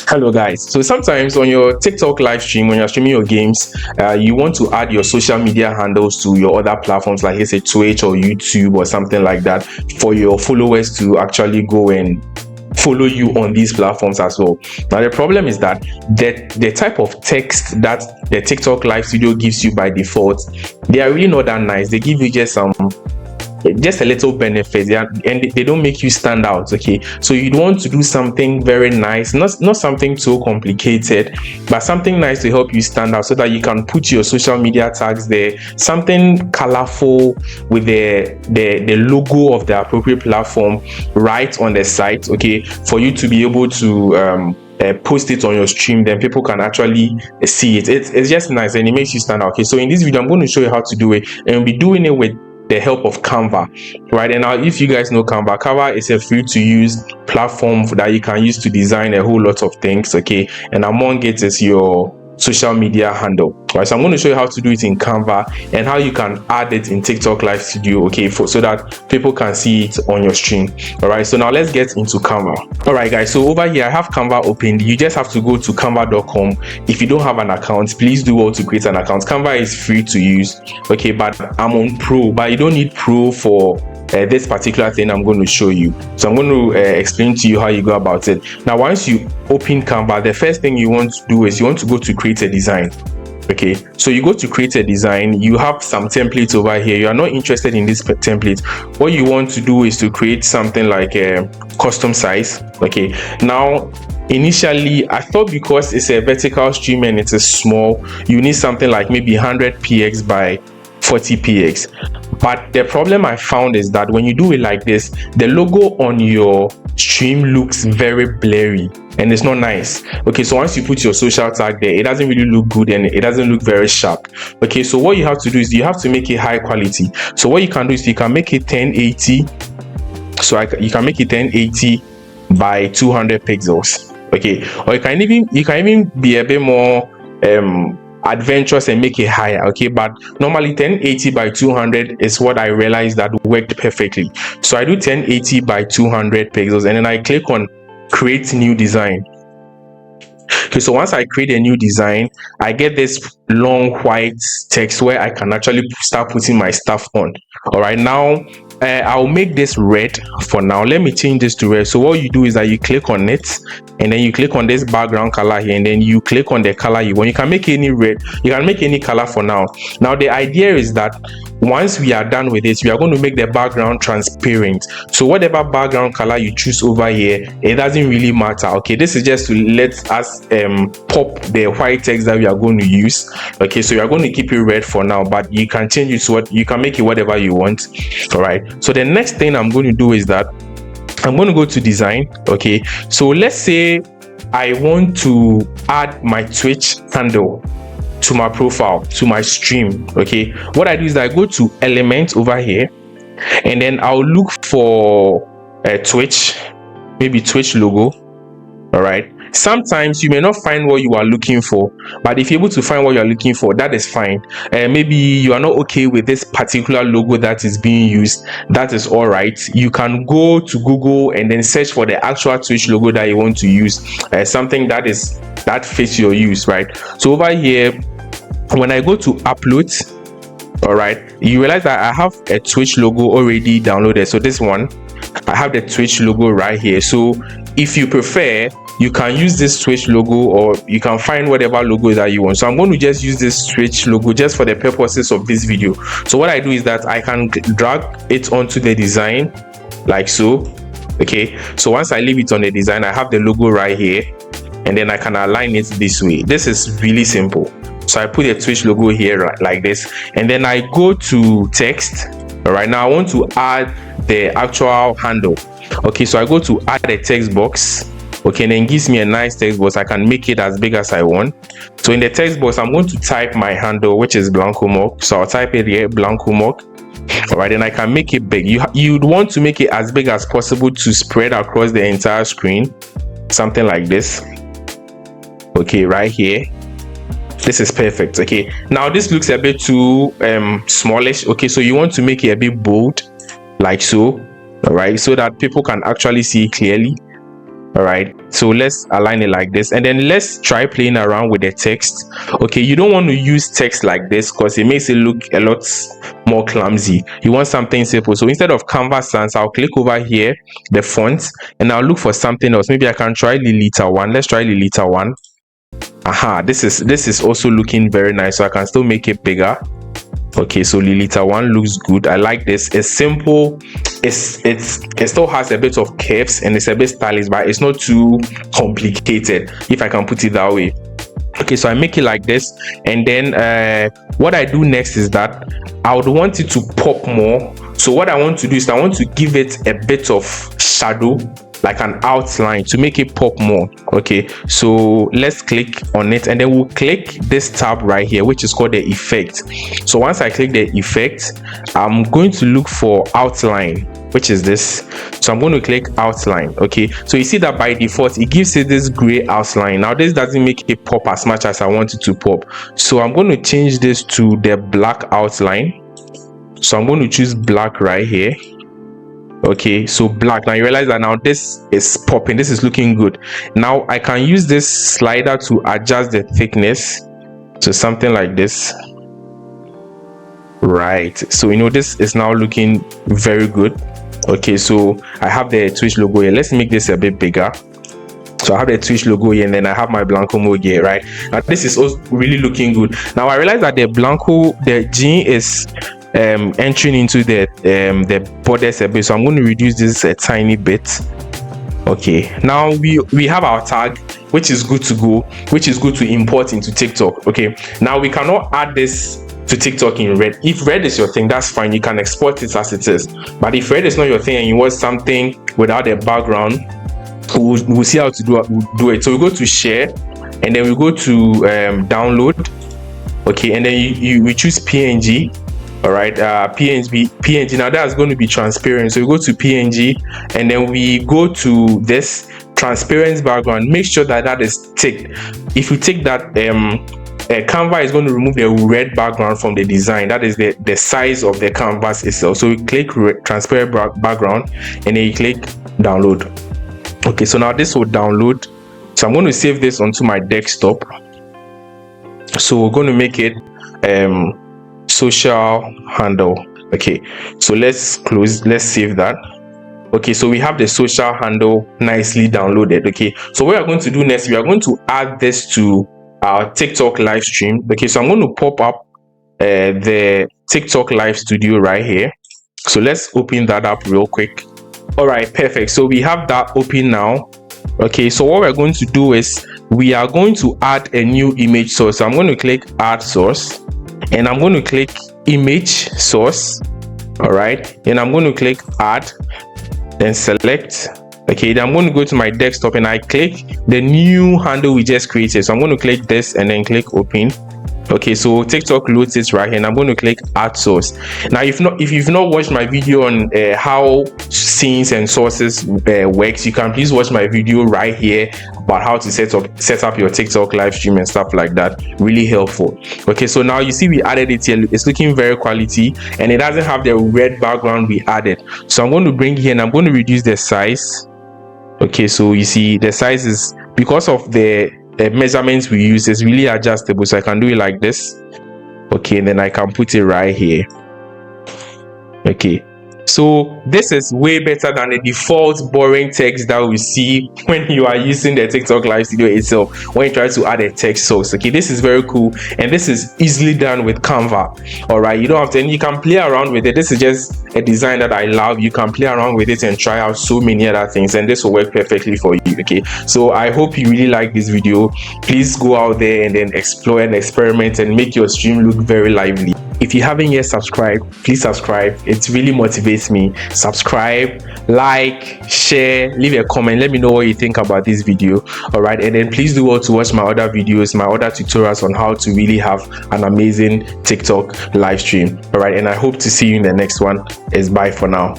Hello guys, so sometimes on your TikTok live stream, when you're streaming your games, you want to add your social media handles to your other platforms like say Twitch or YouTube or something like that for your followers to actually go and follow you on these platforms as well. Now the problem is that the type of text that the TikTok live studio gives you by default, they are really not that nice. They give you just a little benefit, and they don't make you stand out. Okay, so you'd want to do something very nice, not something so complicated, but something nice to help you stand out so that you can put your social media tags there, something colorful with the logo of the appropriate platform right on the site, okay, for you to be able to post it on your stream. Then people can actually see it. It's just nice and it makes you stand out. Okay, so in this video I'm going to show you how to do it, and we'll be doing it with the help of Canva, right? And now if you guys know Canva is a free to use platform that you can use to design a whole lot of things, okay, and among it is your social media handle, right? So I'm going to show you how to do it in Canva and how you can add it in TikTok live studio, okay, so that people can see it on your stream. All right, so now let's get into Canva. All right guys, so over here I have Canva opened. You just have to go to canva.com. If you don't have an account, please do well to create an account. Canva is free to use, okay, but I'm on Pro, but you don't need Pro for this particular thing I'm going to show you. So I'm going to explain to you how you go about it. Now once you open Canva, the first thing you want to do is you want to go to create a design. Okay, so you go to create a design. You have some templates over here. You are not interested in this template. What you want to do is to create something like a custom size. Okay, now initially I thought because it's a vertical stream and it is small, you need something like maybe 100px by 40px. But the problem I found is that when you do it like this, the logo on your stream looks very blurry and it's not nice. Okay, so once you put your social tag there, it doesn't really look good and it doesn't look very sharp. Okay, so what you have to do is you have to make it high quality. So what you can do is you can make it 1080. So you can make it 1080 by 200 pixels. Okay, or you can even be a bit more adventurous and make it higher. Okay, but normally 1080 by 200 is what I realized that worked perfectly. So I do 1080 by 200 pixels and then I click on create new design. Okay, so once I create a new design, I get this long white text where I can actually start putting my stuff on. All right, now I'll make this red for now. Let me change this to red. So what you do is that you click on it and then you click on this background color here and then you click on the color you want. You can make any red, you can make any color for now. Now the idea is that once we are done with this, we are going to make the background transparent. So whatever background color you choose over here, it doesn't really matter. Okay, this is just to let us pop the white text that we are going to use. Okay, so you are going to keep it red for now, but you can change it to what you can make it whatever you want. All right, so the next thing I'm going to do is that I'm going to go to design. Okay, so let's say I want to add my Twitch handle to my profile, to my stream. Okay, what I do is I go to element over here and then I'll look for a Twitch, maybe Twitch logo. All right, sometimes you may not find what you are looking for, but if you're able to find what you're looking for, that is fine. Maybe you are not okay with this particular logo that is being used, that is all right. You can go to Google and then search for the actual Twitch logo that you want to use, something that fits your use, right? So over here, when I go to upload, all right, you realize that I have a Twitch logo already downloaded. So this one, I have the Twitch logo right here. So if you prefer, you can use this Twitch logo or you can find whatever logo that you want. So I'm going to just use this Twitch logo just for the purposes of this video. So what I do is that I can drag it onto the design like so. Okay, so once I leave it on the design, I have the logo right here and then I can align it this way. This is really simple. So I put a Twitch logo here like this and then I go to text. All right, now I want to add the actual handle. Okay, so I go to add a text box. Okay, and then it gives me a nice text box. I can make it as big as I want. So in the text box, I'm going to type my handle, which is Blankomog. So I'll type it here, Blankomog. All right, then I can make it big. You'd want to make it as big as possible to spread across the entire screen, something like this. Okay, right here. This is perfect. Okay, now this looks a bit too smallish. Okay, so you want to make it a bit bold, like so. All right, so that people can actually see clearly. All right, so let's align it like this, and then let's try playing around with the text. Okay, you don't want to use text like this because it makes it look a lot more clumsy. You want something simple. So instead of Canva Sans, I'll click over here, the font, and I'll look for something else. Maybe I can try Lilita 1. Let's try Lilita 1. Aha, this is also looking very nice, so I can still make it bigger. Okay, so Lilita 1 looks good. I like this. It's simple. It still has a bit of curves and it's a bit stylish, but it's not too complicated, if I can put it that way. Okay, so I make it like this, and then what I do next is that I would want it to pop more. So what I want to do is I want to give it a bit of shadow, like an outline, to make it pop more. Okay, so let's click on it, and then we'll click this tab right here, which is called the effect. So once I click the effect, I'm going to look for outline, which is this. So I'm going to click outline. Okay, so you see that by default it gives it this gray outline. Now this doesn't make it pop as much as I want it to pop, so I'm going to change this to the black outline. So I'm going to choose black right here. Okay, so black. Now you realize that now this is popping, this is looking good. Now I can use this slider to adjust the thickness to something like this. Right, so you know this is now looking very good. Okay, so I have the Twitch logo here. Let's make this a bit bigger. So I have the Twitch logo here, and then I have my Blankomog here, right? Now this is also really looking good. Now I realize that the G is entering into the borders a bit, so I'm going to reduce this a tiny bit. Okay, now we have our tag, which is good to go, which is good to import into TikTok. Okay, now we cannot add this to TikTok in red. If red is your thing, that's fine, you can export it as it is. But if red is not your thing and you want something without a background, we'll see how to do it. So we go to share, and then we go to download. Okay, and then we choose PNG. All right, PNG. Now that's going to be transparent, so we go to PNG, and then we go to this transparent background. Make sure that is ticked. If you tick that, Canva is going to remove the red background from the design. That is the size of the canvas itself. So we click transparent background, and then you click download. Okay, so now this will download. So I'm going to save this onto my desktop. So we're going to make it social handle. Okay, so let's save that. Okay, so we have the social handle nicely downloaded. Okay, so what we're going to do next, we are going to add this to our TikTok live stream. Okay, so I'm going to pop up the TikTok live studio right here. So let's open that up real quick. All right, perfect. So we have that open now. Okay, so what we're going to do is we are going to add a new image source. So I'm going to click add source, and I'm going to click image source. All right, and I'm going to click add, then select. Okay, then I'm going to go to my desktop, and I click the new handle we just created. So I'm going to click this and then click open. Okay, so TikTok loads it right here, and I'm going to click add source. Now if you've not watched my video on how scenes and sources works, you can please watch my video right here about how to set up your TikTok live stream and stuff like that. Really helpful. Okay, so now you see we added it here. It's looking very quality, and it doesn't have the red background we added. So I'm going to bring here, and I'm going to reduce the size. Okay, so you see the size is, because of the measurements we use, is really adjustable, so I can do it like this. Okay, and then I can put it right here. Okay, so this is way better than the default boring text that we see when you are using the TikTok live studio itself, when you try to add a text source. Okay, this is very cool, and this is easily done with Canva. All right, you don't have to, and you can play around with it. This is just a design that I love. You can play around with it and try out so many other things, and this will work perfectly for you. Okay, so I hope you really like this video. Please go out there and then explore and experiment and make your stream look very lively. If you haven't yet subscribed, please subscribe. It really motivates me. Subscribe, like, share, leave a comment. Let me know what you think about this video. All right, and then please do also watch my other videos, my other tutorials on how to really have an amazing TikTok live stream. All right, and I hope to see you in the next one. Bye for now.